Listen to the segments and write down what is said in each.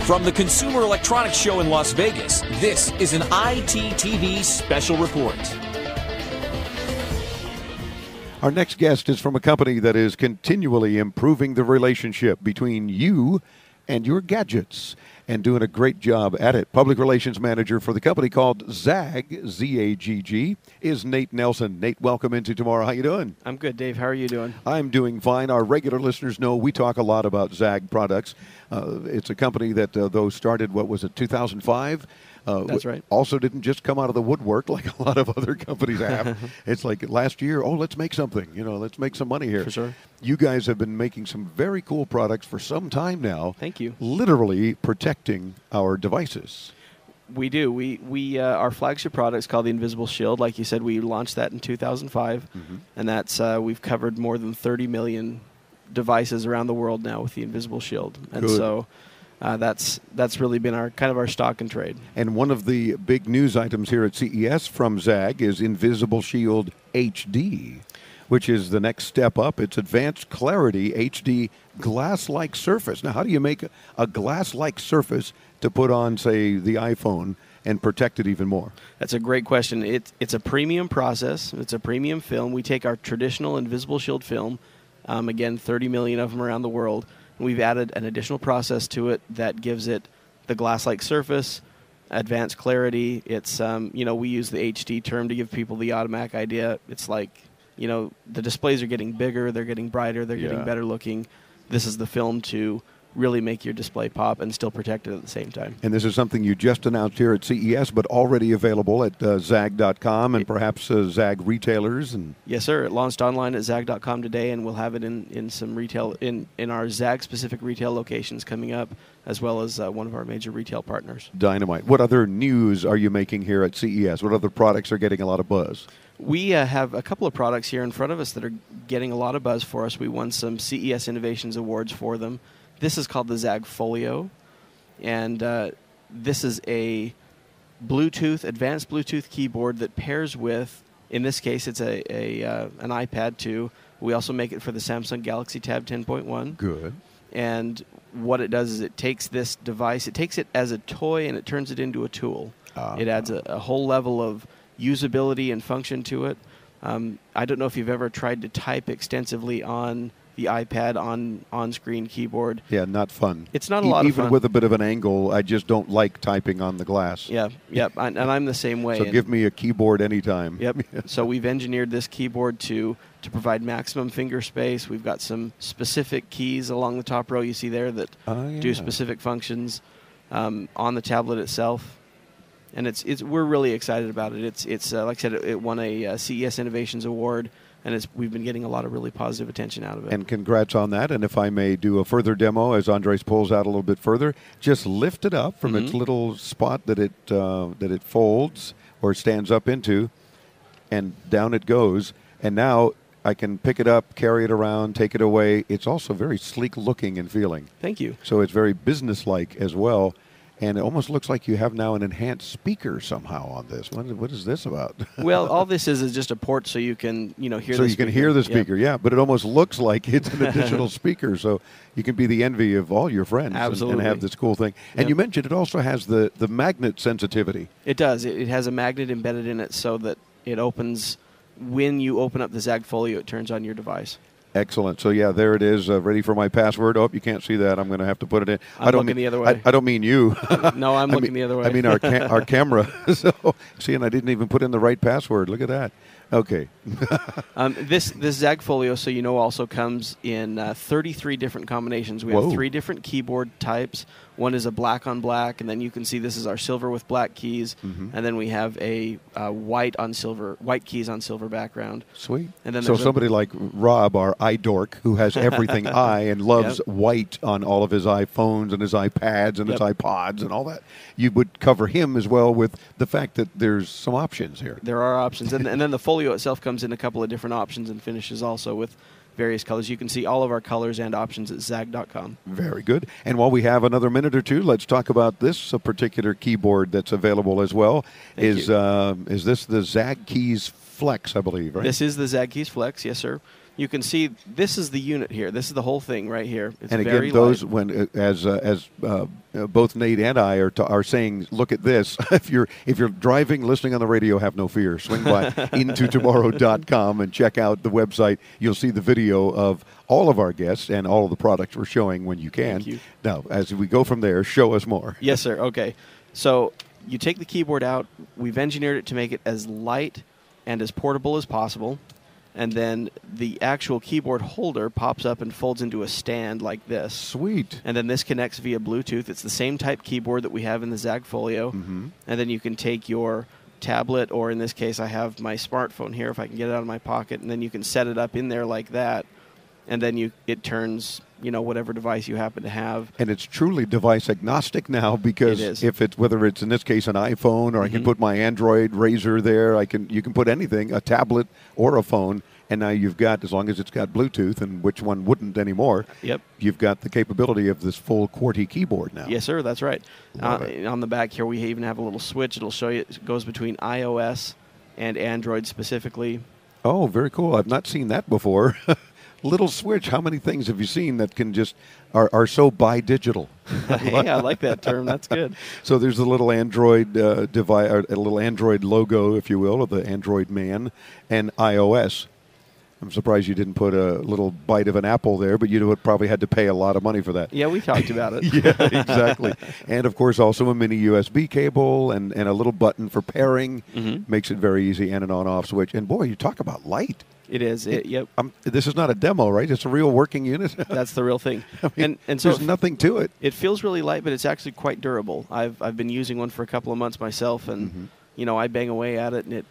From the Consumer Electronics Show in Las Vegas, this is an ITTV special report. Our next guest is from a company that is continually improving the relationship between you and your gadgets and doing a great job at it. Public Relations Manager for the company called ZAGG, Z-A-G-G, is Nate Nelson. Nate, welcome into Tomorrow. How you doing? I'm good, Dave. How are you doing? I'm doing fine. Our regular listeners know we talk a lot about ZAGG products. It's a company that, though started, 2005? That's right. Also didn't just come out of the woodwork like a lot of other companies have. It's like last year, let's make something. Let's make some money here. For sure. You guys have been making some very cool products for some time now. Thank you. Literally protecting our devices. We do. We our flagship product is called the InvisibleSHIELD. Like you said, we launched that in 2005, and that's we've covered more than 30 million devices around the world now with the InvisibleSHIELD. And Good. So that's really been our stock and trade. And one of the big news items here at CES from ZAGG is InvisibleSHIELD HD, which is the next step up. It's advanced clarity HD glass-like surface. Now, how do you make a glass-like surface to put on, say, the iPhone and protect it even more? That's a great question. It's a premium process. It's a premium film. We take our traditional InvisibleSHIELD film, again, 30 million of them around the world. We've added an additional process to it that gives it the glass-like surface, advanced clarity. It's, we use the HD term to give people the automatic idea. It's like, the displays are getting bigger, they're getting brighter, they're getting better looking. This is the film to really make your display pop and still protect it at the same time. And this is something you just announced here at CES, but already available at ZAGG.com and perhaps ZAGG retailers. Yes, sir. It launched online at ZAGG.com today, and we'll have it in some retail, in our ZAGG-specific retail locations coming up, as well as one of our major retail partners. Dynamite. What other news are you making here at CES? What other products are getting a lot of buzz? We have a couple of products here in front of us that are getting a lot of buzz for us. We won some CES Innovations Awards for them. This is called the ZAGG Folio, and this is a advanced Bluetooth keyboard that pairs with, in this case, it's an iPad 2. We also make it for the Samsung Galaxy Tab 10.1. Good. And what it does is it takes this device, it takes it as a toy, and it turns it into a tool. It adds a whole level of usability and function to it. I don't know if you've ever tried to type extensively on the iPad on-screen keyboard. Yeah, not fun. It's not a lot of fun. Even with a bit of an angle, I just don't like typing on the glass. Yeah, and I'm the same way. So give me a keyboard anytime. Yep. So we've engineered this keyboard to provide maximum finger space. We've got some specific keys along the top row you see there that do specific functions on the tablet itself. And we're really excited about it. It's like I said, it won a CES Innovations Award, and we've been getting a lot of really positive attention out of it. And congrats on that. And if I may do a further demo, as Andres pulls out a little bit further, just lift it up from its little spot that it folds or stands up into, and down it goes. And now I can pick it up, carry it around, take it away. It's also very sleek looking and feeling. Thank you. So it's very businesslike as well. And it almost looks like you have now an enhanced speaker somehow on this. What is this about? Well, all this is just a port so you can hear the speaker. So you can hear the speaker, yeah. But it almost looks like it's an additional speaker, so you can be the envy of all your friends and have this cool thing. And you mentioned it also has the magnet sensitivity. It does. It has a magnet embedded in it so that it opens. When you open up the ZAGG Folio, it turns on your device. Excellent. So, yeah, there it is, ready for my password. Oh, you can't see that. I'm going to have to put it in. I'm looking the other way. I don't mean you. No, I'm looking the other way. I mean our camera. So, see, and I didn't even put in the right password. Look at that. Okay. This ZAGG Folio, so also comes in 33 different combinations. We have 3 different keyboard types. One is a black on black, and then you can see this is our silver with black keys, and then we have a white keys on silver background. Sweet. And then so somebody like Rob, our eye dork, who has everything eye and loves white on all of his iPhones and his iPads and his iPods and all that, you would cover him as well with the fact that there's some options here. There are options, and then the Folio itself comes in a couple of different options and finishes also with various colors. You can see all of our colors and options at ZAGG.com. Very good. And while we have another minute or two, let's talk about this particular keyboard that's available as well. Is this the ZAGG Keys Flex, I believe, right? This is the ZAGG Keys Flex, yes, sir. You can see this is the unit here. This is the whole thing right here. It's and very again, those light. when as both Nate and I are saying, look at this. If you're driving, listening on the radio, have no fear. Swing by intotomorrow.com and check out the website. You'll see the video of all of our guests and all of the products we're showing when you can. Thank you. Now, as we go from there, show us more. Yes, sir. Okay. So you take the keyboard out. We've engineered it to make it as light and as portable as possible. And then the actual keyboard holder pops up and folds into a stand like this. Sweet. And then this connects via Bluetooth. It's the same type keyboard that we have in the ZAGG Folio. Mm-hmm. And then you can take your tablet, or in this case, I have my smartphone here if I can get it out of my pocket, and then you can set it up in there like that. And then it turns, whatever device you happen to have. And it's truly device agnostic now, because It is. if it's whether it's in this case an iPhone, or I can put my Android Razor there, you can put anything, a tablet or a phone, and now you've got, as long as it's got Bluetooth, and which one wouldn't anymore, Yep. you've got the capability of this full QWERTY keyboard now. Yes, sir. That's right. Love it. On the back here, we even have a little switch. It'll show you it goes between iOS and Android specifically. Oh, very cool. I've not seen that before. Little switch. How many things have you seen that can just are so bi-digital? Hey, I like that term. That's good. So there's a little Android device, or a little Android logo, if you will, of the Android man, and iOS. I'm surprised you didn't put a little bite of an apple there, but you would probably had to pay a lot of money for that. Yeah, we talked about it. Yeah, exactly. And, of course, also a mini USB cable and a little button for pairing. Makes it very easy, and an on-off switch. And, boy, you talk about light. It is. Yep. This is not a demo, right? It's a real working unit. That's the real thing. I mean, and so there's nothing to it. it feels really light, but it's actually quite durable. I've been using one for a couple of months myself, and I bang away at it, and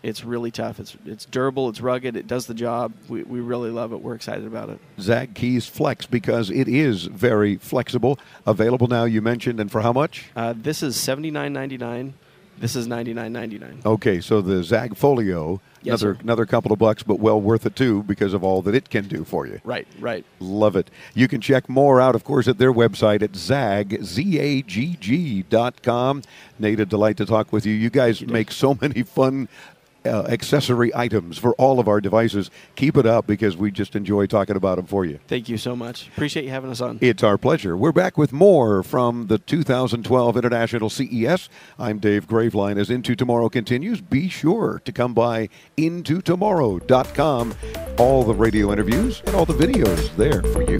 it's really tough. It's durable. It's rugged. It does the job. We really love it. We're excited about it. ZAGG Keys Flex, because it is very flexible. Available now, you mentioned, and for how much? This is $79.99. This is $99.99. Okay, so the ZAGG Folio, Yes, sir. another couple of bucks, but well worth it too, because of all that it can do for you. Right. Love it. You can check more out, of course, at their website at ZAGG.com. Nate, a delight to talk with you. You guys make so many fun accessory items for all of our devices. Keep it up, because we just enjoy talking about them for you. Thank you so much. Appreciate you having us on. It's our pleasure. We're back with more from the 2012 International CES. I'm Dave Graveline. As Into Tomorrow continues, be sure to come by intotomorrow.com. All the radio interviews and all the videos there for you.